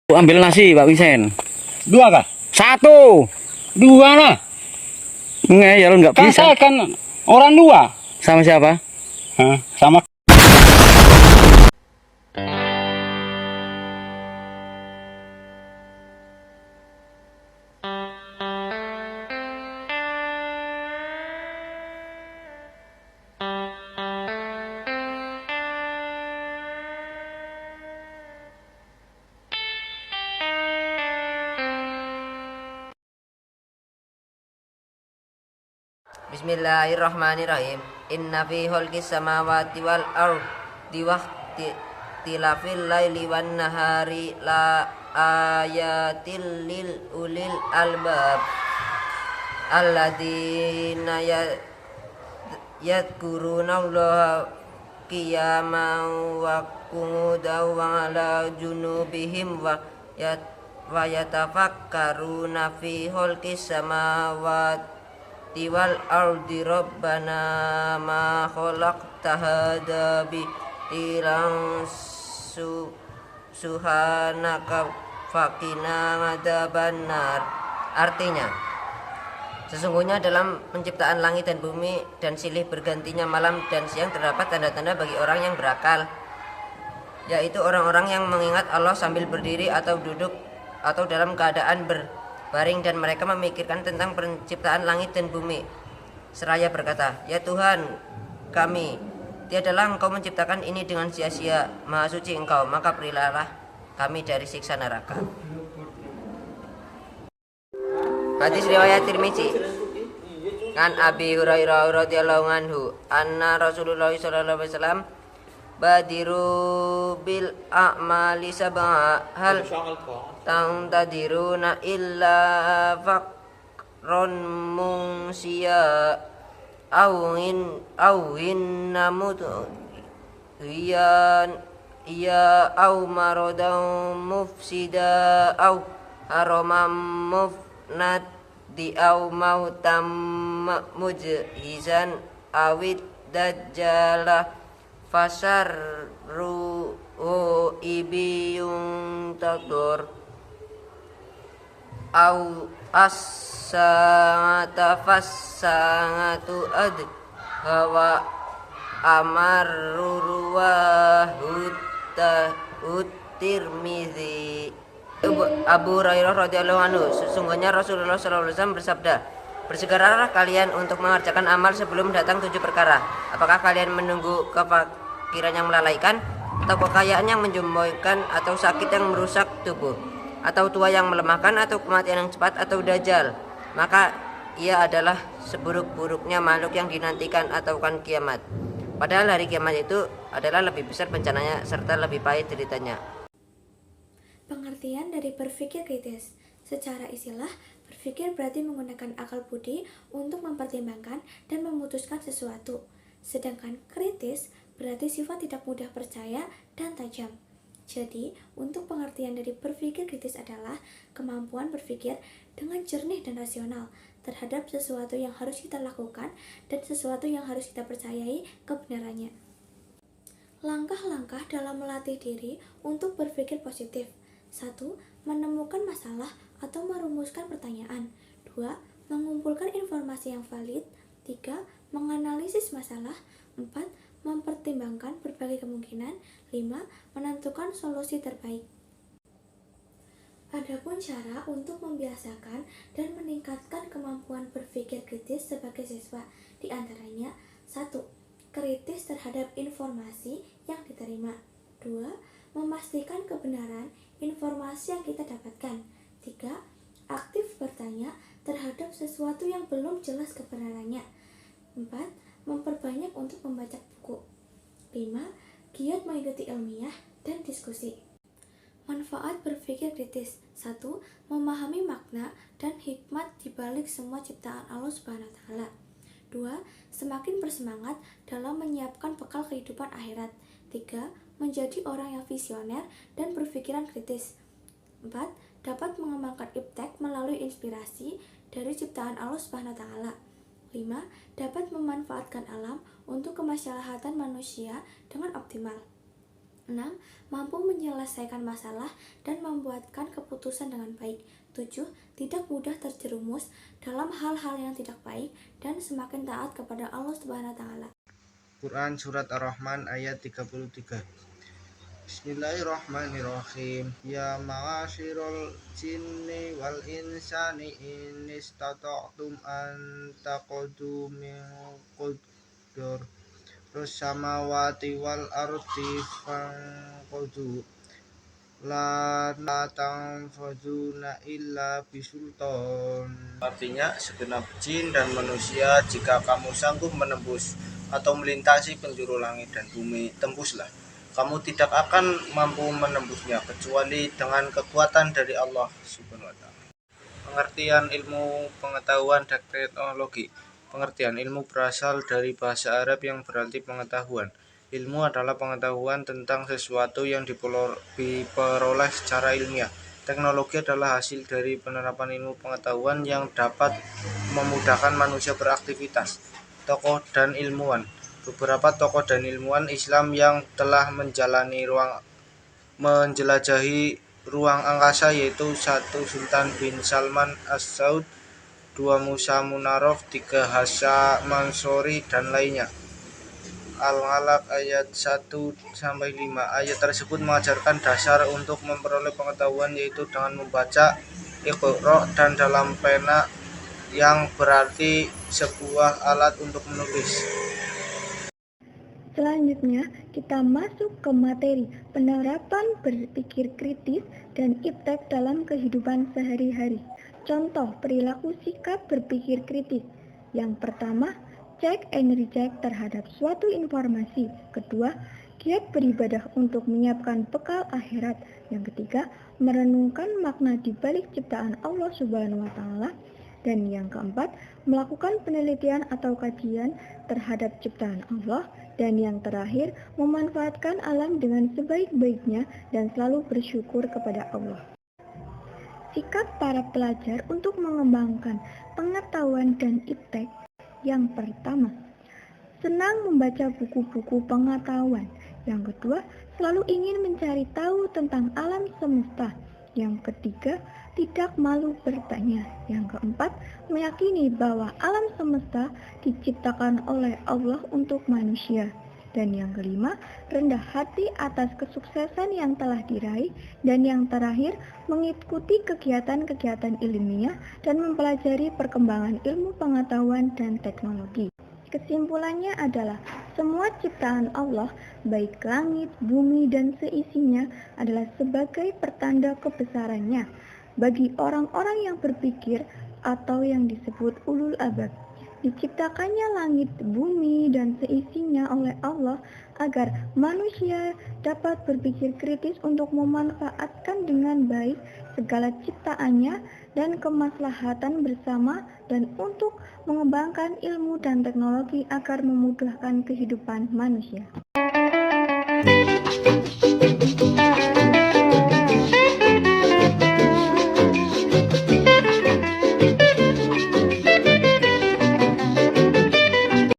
Ambil nasi Pak Wisen. Dua kah? Satu. Dua lah. Ngeyel nggak Kan bisa. saya kan orang dua. Sama siapa? Hah, sama. Bismillahirrahmanirrahim. Inna fi khalqis samawati wal ardi waqtilafil laili wan nahari la ayatil lil ulil albab alladzina yadhkurunallaha qiyaman wa qu'udan wa ala junubihim wa yatafakkaruna fi khalqis samawati wal ardi rabbana ma khalaqta hadza bilan subhanaka faqina adzabannar. Artinya, sesungguhnya dalam penciptaan langit dan bumi dan silih bergantinya malam dan siang terdapat tanda-tanda bagi orang yang berakal, yaitu orang-orang yang mengingat Allah sambil berdiri atau duduk atau dalam keadaan berbaring, dan mereka memikirkan tentang penciptaan langit dan bumi seraya berkata, ya Tuhan kami, tiadalah Engkau menciptakan ini dengan sia-sia, maha suci Engkau, maka berilah kami dari siksa neraka. Hadis riwayat Tirmizi. Kan Abi Hurairah radhiyallahu anhu anna Rasulullah sallallahu alaihi wasallam badiru bil a'mali sab'a hal tadiruna illa faqron mungsiya awin namut iya au marodan mufsida au haramam mufnad di au mautam mujhizan awid dajjalah fasar ibiyung tadur au as-sa'ata fas-sa'atu hawa amarruwa Tirmizi. Abu Hurairah radhiyallahu anhu, sesungguhnya Rasulullah sallallahu alaihi wasallam bersabda, bersegeralah kalian untuk mengerjakan amal sebelum datang 7 perkara. Apakah kalian menunggu kefakiran yang melalaikan, atau kekayaan yang menjemboykan, atau sakit yang merusak tubuh, atau tua yang melemahkan, atau kematian yang cepat, atau dajjal? Maka ia adalah seburuk-buruknya makhluk yang dinantikan atau kan kiamat. Padahal hari kiamat itu adalah lebih besar bencananya serta lebih pahit deritanya. Pengertian dari berpikir kritis. Secara istilah, berpikir berarti menggunakan akal budi untuk mempertimbangkan dan memutuskan sesuatu. Sedangkan kritis berarti sifat tidak mudah percaya dan tajam. Jadi, untuk pengertian dari berpikir kritis adalah kemampuan berpikir dengan jernih dan rasional terhadap sesuatu yang harus kita lakukan dan sesuatu yang harus kita percayai kebenarannya. Langkah-langkah dalam melatih diri untuk berpikir positif. 1. Menemukan masalah atau merumuskan pertanyaan. 2. Mengumpulkan informasi yang valid. 3. Menganalisis masalah. 4. Mempertimbangkan berbagai kemungkinan. 5. Menentukan solusi terbaik. Adapun cara untuk membiasakan dan meningkatkan kemampuan berpikir kritis sebagai siswa, diantaranya 1. Kritis terhadap informasi yang diterima. 2. Memastikan kebenaran informasi yang kita dapatkan. 3. Aktif bertanya terhadap sesuatu yang belum jelas kebenarannya. 4. Memperbanyak untuk membaca buku. 5. Giat mengikuti ilmiah dan diskusi. Manfaat berpikir kritis. 1. Memahami makna dan hikmat di balik semua ciptaan Allah Subhanahu wa taala. 2. Semakin bersemangat dalam menyiapkan bekal kehidupan akhirat. 3. Menjadi orang yang visioner dan berpikiran kritis. 4. Dapat mengembangkan iptek melalui inspirasi dari ciptaan Allah Subhanahu wa taala. 5. Dapat memanfaatkan alam untuk kemaslahatan manusia dengan optimal. 6. Mampu menyelesaikan masalah dan membuatkan keputusan dengan baik. 7. Tidak mudah terjerumus dalam hal-hal yang tidak baik dan semakin taat kepada Allah Subhanahu wa taala. Quran Surat Ar-Rahman ayat 33. Bismillahirrahmanirrahim. Ya ma'asyiral jinni wal insani in istata'tum an taquddu min quddur samawati wal ardi fanquddu la tanfuduna illa bisultan. Artinya, segenap jin dan manusia, jika kamu sanggup menembus atau melintasi penjuru langit dan bumi, tembuslah. Kamu tidak akan mampu menembusnya kecuali dengan kekuatan dari Allah Subhanahu wa taala. Pengertian ilmu pengetahuan dan teknologi. Pengertian ilmu berasal dari bahasa Arab yang berarti pengetahuan. Ilmu adalah pengetahuan tentang sesuatu yang diperoleh secara ilmiah. Teknologi adalah hasil dari penerapan ilmu pengetahuan yang dapat memudahkan manusia beraktivitas. Tokoh dan ilmuwan. Beberapa tokoh dan ilmuwan Islam yang telah menjelajahi ruang angkasa yaitu 1. Sultan bin Salman As-Saud, 2. Musa Munarraf, 3. Hasha Mansuri dan lainnya. Al-Alaq ayat 1-5. Ayat tersebut mengajarkan dasar untuk memperoleh pengetahuan yaitu dengan membaca Iqra dan dalam pena yang berarti sebuah alat untuk menulis. Selanjutnya, kita masuk ke materi penerapan berpikir kritis dan iptek dalam kehidupan sehari-hari. Contoh perilaku sikap berpikir kritis. Yang pertama, cek and recheck terhadap suatu informasi. Kedua, giat beribadah untuk menyiapkan bekal akhirat. Yang ketiga, merenungkan makna di balik ciptaan Allah Subhanahu wa taala. Dan yang keempat, melakukan penelitian atau kajian terhadap ciptaan Allah. Dan yang terakhir, memanfaatkan alam dengan sebaik-baiknya dan selalu bersyukur kepada Allah. Sikap para pelajar untuk mengembangkan pengetahuan dan iptek. Yang pertama, senang membaca buku-buku pengetahuan. Yang kedua, selalu ingin mencari tahu tentang alam semesta. Yang ketiga, tidak malu bertanya. Yang keempat, meyakini bahwa alam semesta diciptakan oleh Allah untuk manusia. Dan yang kelima, rendah hati atas kesuksesan yang telah diraih. Dan yang terakhir, mengikuti kegiatan-kegiatan ilmiah dan mempelajari perkembangan ilmu pengetahuan dan teknologi. Kesimpulannya adalah semua ciptaan Allah, baik langit, bumi, dan seisinya adalah sebagai pertanda kebesarannya bagi orang-orang yang berpikir atau yang disebut ulul albab. Diciptakannya langit, bumi, dan seisinya oleh Allah agar manusia dapat berpikir kritis untuk memanfaatkan dengan baik segala ciptaannya dan kemaslahatan bersama dan untuk mengembangkan ilmu dan teknologi agar memudahkan kehidupan manusia.